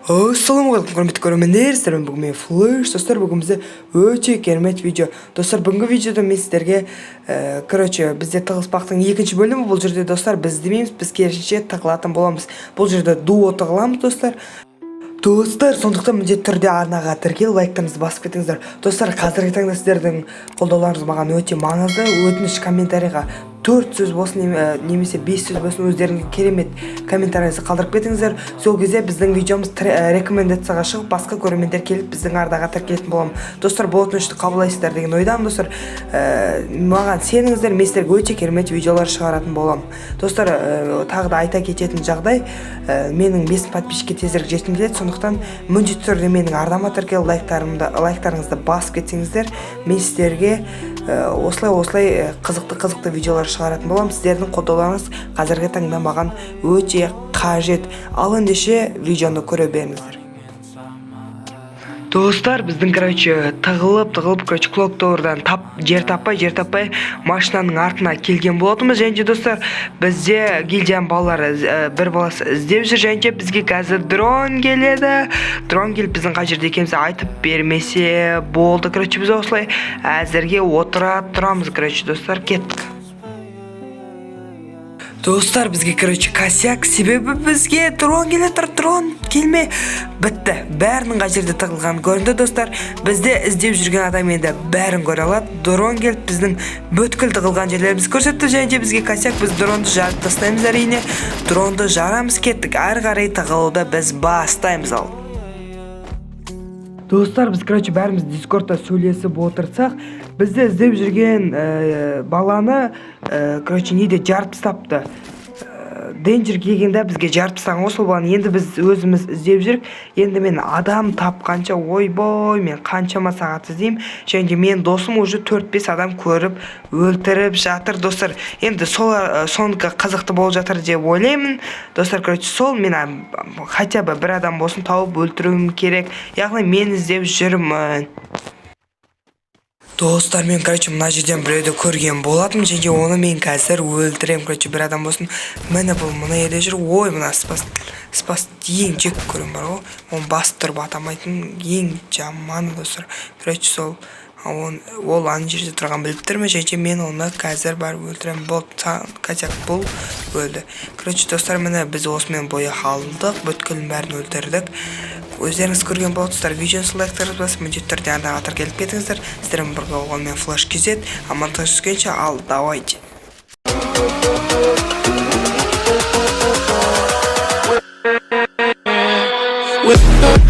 Ассалаумағалейкум құрметті көрермендер, сіздермен бүгін мен Флэш. Достар, бүгін бізде өте керемет видео. Достар, бүгінгі видеода мен сіздерге бізде тығылыспақтың екінші бөлімі. Бұл жерде достар біз демейміз, біз керісінше тығылатын боламыз. Бұл жерде дуо тығыламыз достар. Достар, сондықтан міндетті түрде арнаға тіркел, лайктарыңызды басып кетіңіздер. Достар, қазіргі таңда сіздердің қолдауларыңыз маған өте маңызды. Өтініш комментарийға 4 сөз болсын немесе 5 сөз болсын өздеріңізге керемет комментарийіңізді қалдырып кетіңіздер. Сол кезде біздің видеомыз рекомендацияға шығып, басқа көрермендер келіп біздің арнаға тіркелетін боламын. Достар, бұл өтінішті қабылдайсыздар деген ойдамын. Достар, маған сеніңіздер, мен сіздерге өте керемет видеолар шығаратын боламын. Достар, тағы да айта кететін жағдай, менің 5 подписчикке тезірек жеткім келеді. Сондықтан міндетті түрде менің арнама тіркел, лайктарыңызды басып кетсеңіздер, мен сіздерге осылай қызықты видеолар шығаратын болам. Сіздердің қолдауларыңыз қазіргі таңда маған өте қажет. Ал ендеше видеоны көре беріңіздер. Достар, біздің тығылып клок товердан жер таппай машинаның артына келген болатынбыз. Және достар, бізде гильдияның балалары бір баласы іздеп жүр. Және бізге қазір дрон келеді. Дрон келіп біздің қай жерде екенімізді айтып бермесе болды. Біз осылай әзірге отыра тұрамыз. Достар, кеттік. Достар, бізге косяк, себебі бізге дрон келеді, дрон келме. Бітті, бәрінің қай жерде тығылған көрінді. Достар, бізде іздеп жүрген адам енді бәрін көре алады. Дрон келіп біздің бүткіл тығылған жерлеріміз көрсетті. Және бізге косяк, біз дронды жарып тастаймыз. Әрине дронды жарамыз, кеттік. Әрі қарай тығылуды біз бастаймыз. Ал достар, біз бәріміз дискордта сөйлесіп отырсақ, бізді іздеп жүрген баланы неде жарып тастапты. Денджер келгенде бізге жарып тастаған ғой сол баланы. Енді біз өзіміз іздеп жүрік. Енді мен адам тапқанша, ойбой, мен қаншама сағат іздеймін. Және мен досым уже 4-5 адам көріп өлтіріп жатыр. Достар, енді соңғы қызықты болып жатыр деп ойлаймын. Достар, сол мен хотя бы бір адам болсын тауып өлтіруім керек. Яғни мен іздеп жүрмін. Достар, мен мына жерден біреуді көрген болатым, және оны мен қазір өлтірем. Бір адам болсын, міне бұл мына жерде жүр. Ой, мына спас ең жек көрем бар ғой. Оны басып тұрып атамайтын ең жаманы. Достар, сол ол аны жерде тұрған біліп тұрмы, және мен оны қазір барып өлтірем. Косяк бұл өлді. Достар, міне біз осымен бойы қалдық, бүткілін бәрін өлтірдік. Өздеріңіз көрген болатсыздар, видеоны лайктарыңызды басып, міндетті түрде арнаға тіркеліп кетіңіздер. Сіздермен бірге болғанмен Флэш KZ. Амандыққа түскенше, ал давайте. With